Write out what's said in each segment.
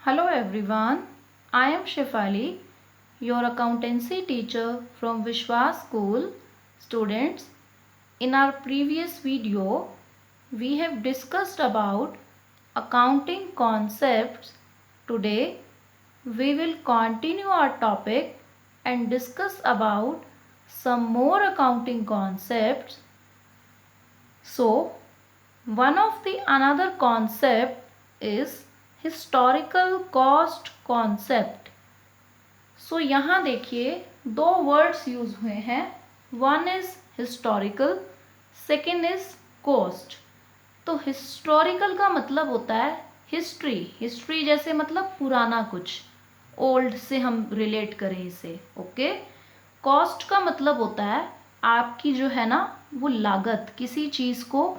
Hello everyone, I am Shefali, your accountancy teacher from Vishwas School. Students, in our previous video, we have discussed about accounting concepts. Today, we will continue our topic and discuss about some more accounting concepts. So, one of the another concept is historical cost concept. So यहाँ देखिए दो words use हुए हैं, one is historical, second is cost. तो historical का मतलब होता है हिस्ट्री, हिस्ट्री जैसे मतलब पुराना कुछ, ओल्ड से हम रिलेट करें इसे, ओके। कॉस्ट का मतलब होता है आपकी जो है ना वो लागत, किसी चीज़ को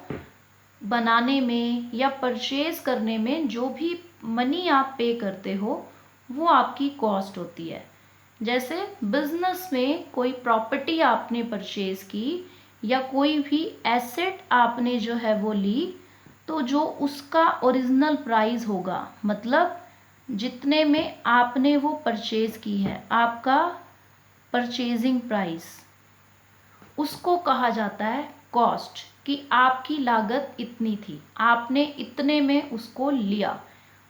बनाने में या परचेज करने में जो भी मनी आप पे करते हो वो आपकी कॉस्ट होती है। जैसे बिजनेस में कोई प्रॉपर्टी आपने परचेज की या कोई भी एसेट आपने जो है वो ली, तो जो उसका ओरिजिनल प्राइस होगा, मतलब जितने में आपने वो परचेज की है, आपका परचेजिंग प्राइस, उसको कहा जाता है कॉस्ट। कि आपकी लागत इतनी थी, आपने इतने में उसको लिया,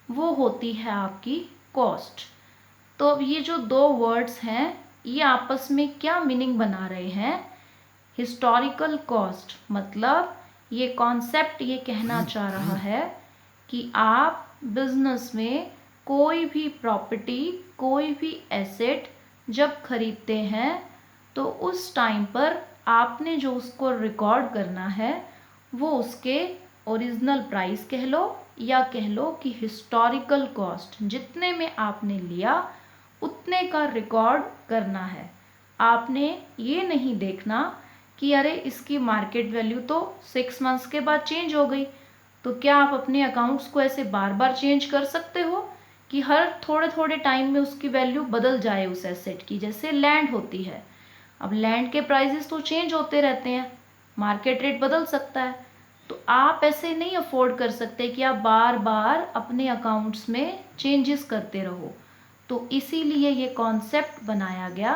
वो होती है आपकी कॉस्ट। तो अब ये जो दो वर्ड्स हैं ये आपस में क्या मीनिंग बना रहे हैं? हिस्टोरिकल कॉस्ट मतलब ये कॉन्सेप्ट ये कहना चाह रहा है कि आप बिजनेस में कोई भी प्रॉपर्टी, कोई भी एसेट जब खरीदते हैं तो उस टाइम पर आपने जो उसको रिकॉर्ड करना है वो उसके ओरिजिनल प्राइस कह लो या कह लो कि हिस्टोरिकल कॉस्ट, जितने में आपने लिया उतने का रिकॉर्ड करना है। आपने ये नहीं देखना कि अरे इसकी मार्केट वैल्यू तो 6 मंथ्स के बाद चेंज हो गई। तो क्या आप अपने अकाउंट्स को ऐसे बार बार चेंज कर सकते हो कि हर थोड़े थोड़े टाइम में उसकी वैल्यू बदल जाए उस एसेट की? जैसे लैंड होती है, अब लैंड के प्राइसेस तो चेंज होते रहते हैं, मार्केट रेट बदल सकता है। तो आप ऐसे नहीं अफोर्ड कर सकते कि आप बार बार अपने अकाउंट्स में चेंजेस करते रहो। तो इसीलिए ये कॉन्सेप्ट बनाया गया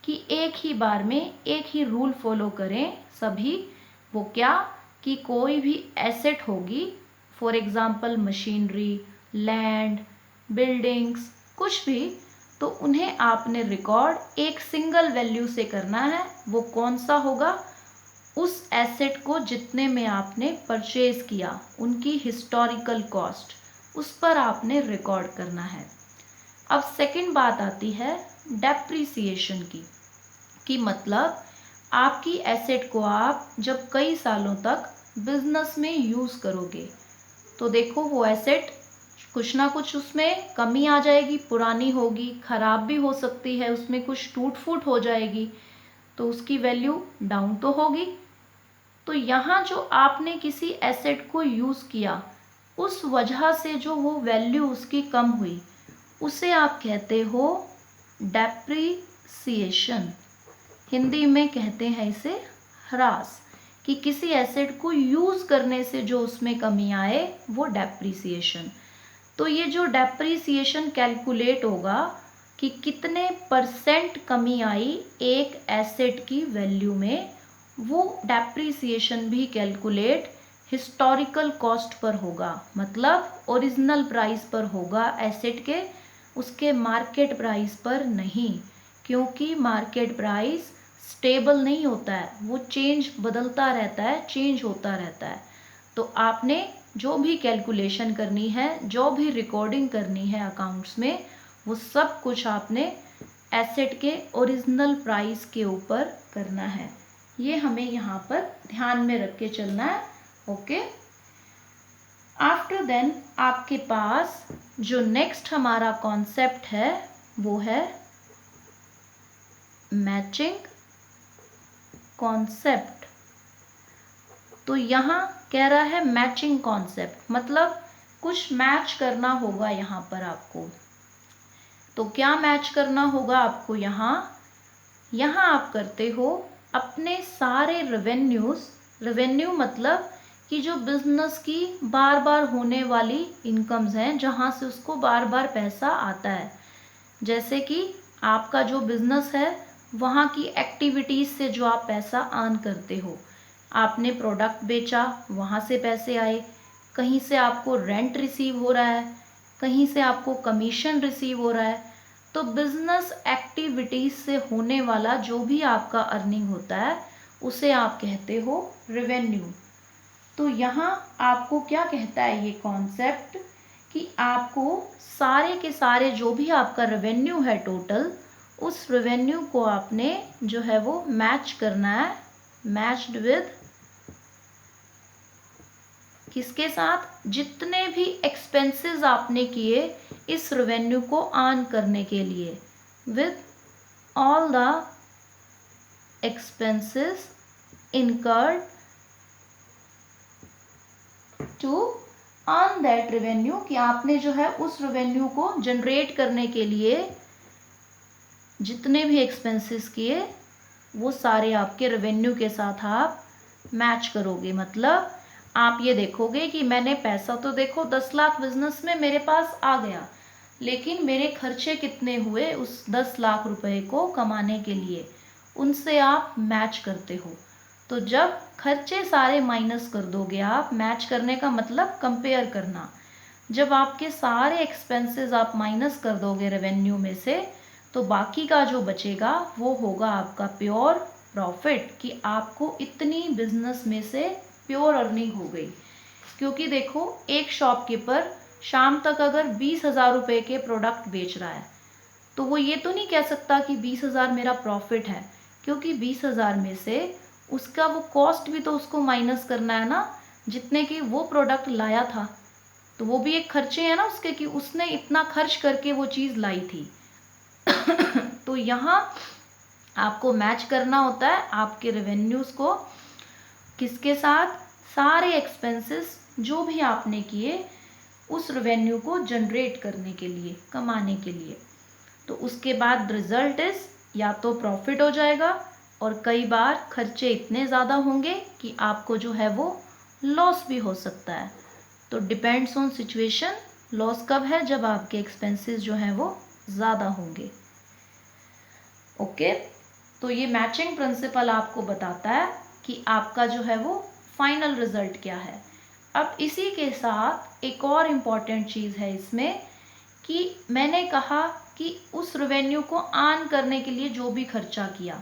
कि एक ही बार में एक ही रूल फॉलो करें सभी। वो क्या कि कोई भी एसेट होगी, for example machinery, land, buildings, कुछ भी, तो उन्हें आपने रिकॉर्ड एक सिंगल वैल्यू से करना है। वो कौन सा होगा? उस एसेट को जितने में आपने परचेज किया, उनकी हिस्टोरिकल कॉस्ट, उस पर आपने रिकॉर्ड करना है। अब सेकंड बात आती है डेप्रिसिएशन की, कि मतलब आपकी एसेट को आप जब कई सालों तक बिजनेस में यूज़ करोगे तो देखो वो एसेट कुछ ना कुछ उसमें कमी आ जाएगी, पुरानी होगी, ख़राब भी हो सकती है, उसमें कुछ टूट फूट हो जाएगी, तो उसकी वैल्यू डाउन तो होगी। तो यहाँ जो आपने किसी एसेट को यूज़ किया उस वजह से जो वो वैल्यू उसकी कम हुई, उसे आप कहते हो डेप्रिसिएशन। हिंदी में कहते हैं इसे ह्रास, कि किसी एसेट को यूज़ करने से जो उसमें कमी आए वो डेप्रिसिएशन। तो ये जो डेप्रिसिएशन कैलकुलेट होगा कि कितने परसेंट कमी आई एक एसेट की वैल्यू में, वो डेप्रिसिएशन भी कैलकुलेट हिस्टोरिकल कॉस्ट पर होगा, मतलब ओरिजिनल प्राइस पर होगा एसेट के, उसके मार्केट प्राइस पर नहीं। क्योंकि मार्केट प्राइस स्टेबल नहीं होता है, वो चेंज बदलता रहता है, चेंज होता रहता है। तो आपने जो भी कैलकुलेशन करनी है, जो भी रिकॉर्डिंग करनी है अकाउंट्स में, वो सब कुछ आपने एसेट के ओरिजिनल प्राइस के ऊपर करना है। ये हमें यहाँ पर ध्यान में रख के चलना है, ओके। आफ्टर देन आपके पास जो नेक्स्ट हमारा कॉन्सेप्ट है वो है मैचिंग कॉन्सेप्ट। तो यहाँ कह रहा है मैचिंग कॉन्सेप्ट, मतलब कुछ मैच करना होगा यहाँ पर आपको। तो क्या मैच करना होगा आपको? यहाँ आप करते हो अपने सारे रेवेन्यूज़, रेवेन्यू मतलब कि जो बिजनेस की बार बार होने वाली इनकम्स हैं, जहाँ से उसको बार बार पैसा आता है। जैसे कि आपका जो बिजनेस है वहाँ की एक्टिविटीज़ से जो आप पैसा अर्न करते हो, आपने प्रोडक्ट बेचा, वहाँ से पैसे आए, कहीं से आपको रेंट रिसीव हो रहा है, कहीं से आपको कमीशन रिसीव हो रहा है। तो बिजनेस एक्टिविटीज़ से होने वाला जो भी आपका अर्निंग होता है उसे आप कहते हो रेवेन्यू। तो यहाँ आपको क्या कहता है ये कॉन्सेप्ट कि आपको सारे के सारे जो भी आपका रेवेन्यू है टोटल, उस रेवेन्यू को आपने जो है वो मैच करना है, मैच्ड विद किसके साथ, जितने भी एक्सपेंसेस आपने किए इस रेवेन्यू को अर्न करने के लिए, with all the expenses incurred to earn that revenue, कि आपने जो है उस रेवेन्यू को जनरेट करने के लिए जितने भी एक्सपेंसेस किए वो सारे आपके रेवेन्यू के साथ आप मैच करोगे। मतलब आप ये देखोगे कि मैंने पैसा तो देखो 10 लाख बिजनेस में मेरे पास आ गया, लेकिन मेरे खर्चे कितने हुए उस 10 लाख रुपए को कमाने के लिए, उनसे आप मैच करते हो। तो जब खर्चे सारे माइनस कर दोगे आप, मैच करने का मतलब कंपेयर करना, जब आपके सारे एक्सपेंसेस आप माइनस कर दोगे रेवेन्यू में से, तो बाकी का जो बचेगा वो होगा आपका प्योर प्रॉफिट, कि आपको इतनी बिजनेस में से प्योर अर्निंग हो गई। क्योंकि देखो एक शॉपकीपर शाम तक अगर 20,000 रुपये के प्रोडक्ट बेच रहा है तो वो ये तो नहीं कह सकता कि 20,000 मेरा प्रॉफिट है, क्योंकि 20,000 में से उसका वो कॉस्ट भी तो उसको माइनस करना है ना, जितने की वो प्रोडक्ट लाया था। तो वो भी एक खर्चे हैं ना उसके, कि उसने इतना खर्च करके वो चीज़ लाई थी। तो यहाँ आपको मैच करना होता है आपके रेवेन्यूज़ को किसके साथ, सारे एक्सपेंसेस जो भी आपने किए उस रेवेन्यू को जनरेट करने के लिए, कमाने के लिए। तो उसके बाद रिजल्ट इज या तो प्रॉफिट हो जाएगा, और कई बार खर्चे इतने ज़्यादा होंगे कि आपको जो है वो लॉस भी हो सकता है। तो डिपेंड्स ऑन सिचुएशन, लॉस कब है, जब आपके एक्सपेंसेस जो हैं वो ज़्यादा होंगे। ओके, तो ये मैचिंग प्रिंसिपल आपको बताता है कि आपका जो है वो फाइनल रिजल्ट क्या है। अब इसी के साथ एक और इम्पॉर्टेंट चीज़ है इसमें, कि मैंने कहा कि उस रेवेन्यू को अर्न करने के लिए जो भी खर्चा किया,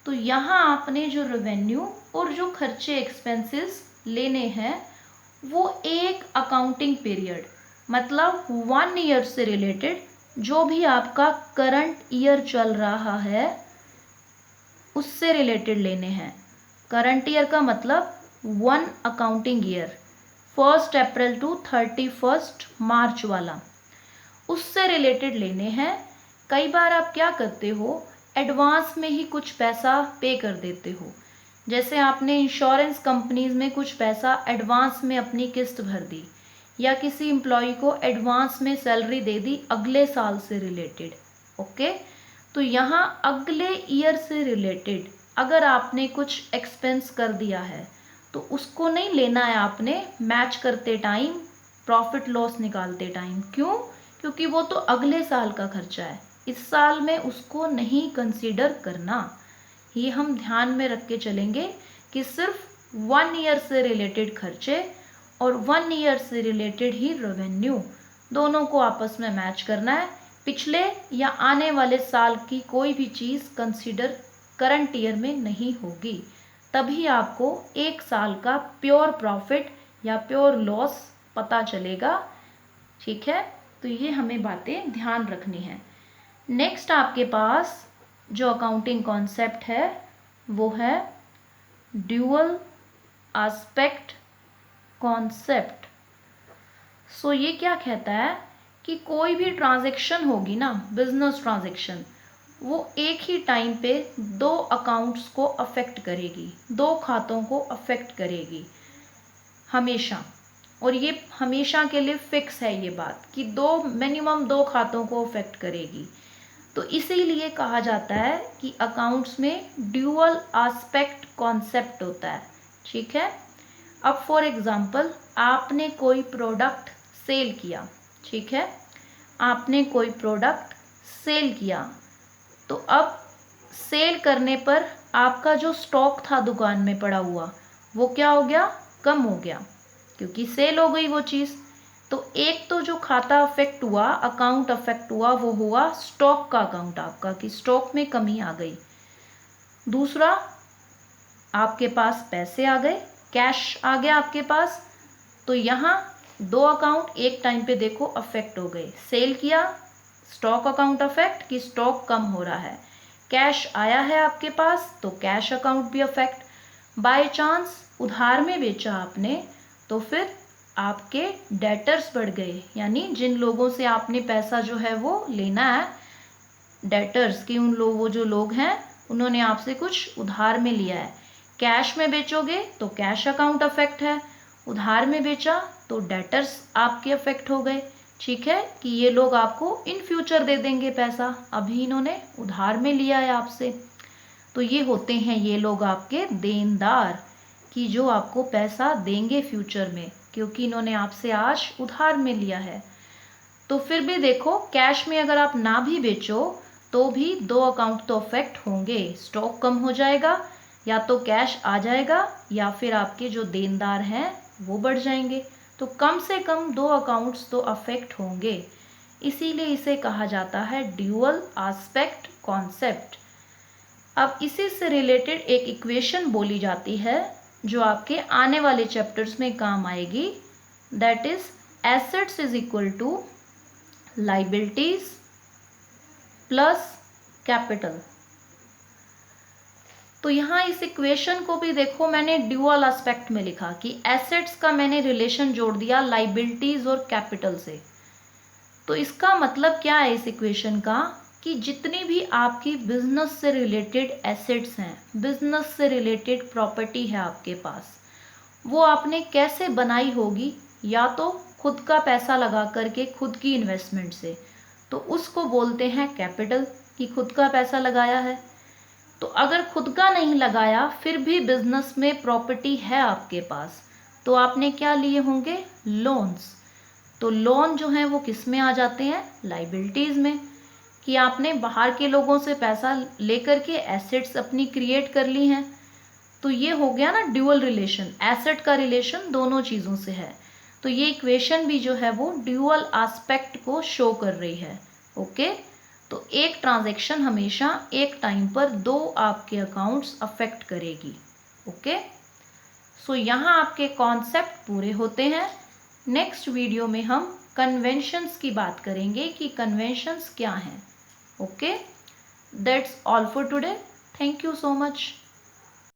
तो यहाँ आपने जो रेवेन्यू और जो खर्चे एक्सपेंसेस लेने हैं वो एक अकाउंटिंग पीरियड, मतलब 1 ईयर से रिलेटेड, जो भी आपका करंट ईयर चल रहा है उससे रिलेटेड लेने हैं। करंट ईयर का मतलब 1 अकाउंटिंग ईयर, 1 अप्रैल टू 31 मार्च वाला, उससे रिलेटेड लेने हैं। कई बार आप क्या करते हो, एडवांस में ही कुछ पैसा पे कर देते हो। जैसे आपने इंश्योरेंस कंपनीज में कुछ पैसा एडवांस में अपनी किस्त भर दी, या किसी एम्प्लॉय को एडवांस में सैलरी दे दी अगले साल से रिलेटेड। ओके, तो यहाँ अगले ईयर से रिलेटेड अगर आपने कुछ एक्सपेंस कर दिया है तो उसको नहीं लेना है आपने मैच करते टाइम, प्रॉफिट लॉस निकालते टाइम। क्यों? क्योंकि वो तो अगले साल का खर्चा है, इस साल में उसको नहीं कंसीडर करना। ये हम ध्यान में रख के चलेंगे कि सिर्फ 1 ईयर से रिलेटेड खर्चे और 1 ईयर से रिलेटेड ही रेवेन्यू, दोनों को आपस में मैच करना है। पिछले या आने वाले साल की कोई भी चीज़ कंसीडर करंट ईयर में नहीं होगी, तभी आपको एक साल का प्योर प्रॉफिट या प्योर लॉस पता चलेगा। ठीक है, तो ये हमें बातें ध्यान रखनी है। नेक्स्ट आपके पास जो अकाउंटिंग कॉन्सेप्ट है वो है ड्यूअल एस्पेक्ट कॉन्सेप्ट। सो ये क्या कहता है कि कोई भी ट्रांजैक्शन होगी ना, बिजनेस ट्रांजैक्शन, वो एक ही टाइम पे 2 अकाउंट्स को अफेक्ट करेगी, 2 खातों को अफेक्ट करेगी हमेशा। और ये हमेशा के लिए फिक्स है ये बात कि मिनिमम 2 खातों को अफेक्ट करेगी। तो इसीलिए कहा जाता है कि अकाउंट्स में ड्यूअल एस्पेक्ट कॉन्सेप्ट होता है। ठीक है, अब फॉर एग्जांपल आपने कोई प्रोडक्ट सेल किया, ठीक है, आपने कोई प्रोडक्ट सेल किया, तो अब सेल करने पर आपका जो स्टॉक था दुकान में पड़ा हुआ वो क्या हो गया, कम हो गया, क्योंकि सेल हो गई वो चीज़। तो एक तो जो खाता अफेक्ट हुआ, अकाउंट अफेक्ट हुआ, वो हुआ स्टॉक का अकाउंट आपका, कि स्टॉक में कमी आ गई। दूसरा, आपके पास पैसे आ गए, कैश आ गया आपके पास। तो यहाँ दो अकाउंट एक टाइम पे देखो अफेक्ट हो गए। सेल किया, स्टॉक अकाउंट अफेक्ट कि स्टॉक कम हो रहा है। कैश आया है आपके पास तो कैश अकाउंट भी अफेक्ट। बाय चांस उधार में बेचा आपने तो फिर आपके डेटर्स बढ़ गए, यानी जिन लोगों से आपने पैसा जो है वो लेना है, डेटर्स की उन लोग, वो जो लोग हैं उन्होंने आपसे कुछ उधार में लिया है। कैश में बेचोगे तो कैश अकाउंट अफेक्ट है, उधार में बेचा तो डेटर्स आपके अफेक्ट हो गए। ठीक है, कि ये लोग आपको इन फ्यूचर दे देंगे पैसा, अभी इन्होंने उधार में लिया है आपसे। तो ये होते हैं ये लोग आपके देनदार, कि जो आपको पैसा देंगे फ्यूचर में, क्योंकि इन्होंने आपसे आज उधार में लिया है। तो फिर भी देखो, कैश में अगर आप ना भी बेचो तो भी दो अकाउंट तो अफेक्ट होंगे। स्टॉक कम हो जाएगा, या तो कैश आ जाएगा, या फिर आपके जो देनदार हैं वो बढ़ जाएंगे। तो कम से कम दो अकाउंट्स तो अफेक्ट होंगे। इसीलिए इसे कहा जाता है ड्यूअल एस्पेक्ट कॉन्सेप्ट। अब इसी से रिलेटेड एक इक्वेशन बोली जाती है जो आपके आने वाले चैप्टर्स में काम आएगी, that is assets is equal to liabilities plus capital. तो यहाँ इस इक्वेशन को भी देखो, मैंने ड्यूअल एस्पेक्ट में लिखा कि एसेट्स का मैंने रिलेशन जोड़ दिया लाइबिलिटीज और कैपिटल से। तो इसका मतलब क्या है इस इक्वेशन का, कि जितनी भी आपकी बिजनेस से रिलेटेड एसेट्स हैं, बिजनेस से रिलेटेड प्रॉपर्टी है आपके पास, वो आपने कैसे बनाई होगी, या तो खुद का पैसा लगा करके, खुद की इन्वेस्टमेंट से, तो उसको बोलते हैं कैपिटल, कि खुद का पैसा लगाया है। तो अगर खुद का नहीं लगाया फिर भी बिजनेस में प्रॉपर्टी है आपके पास, तो आपने क्या लिए होंगे, लोन्स। तो लोन जो हैं वो किस में आ जाते हैं, लाइबिलिटीज़ में, कि आपने बाहर के लोगों से पैसा लेकर के एसेट्स अपनी क्रिएट कर ली हैं। तो ये हो गया ना ड्यूअल रिलेशन, एसेट का रिलेशन दोनों चीज़ों से है। तो ये इक्वेशन भी जो है वो ड्यूअल एस्पेक्ट को शो कर रही है। ओके, तो एक ट्रांजैक्शन हमेशा एक टाइम पर दो आपके अकाउंट्स अफेक्ट करेगी। ओके, सो यहाँ आपके कॉन्सेप्ट पूरे होते हैं। नेक्स्ट वीडियो में हम कन्वेंशंस की बात करेंगे कि कन्वेंशंस क्या हैं। Okay, that's all for today. Thank you so much.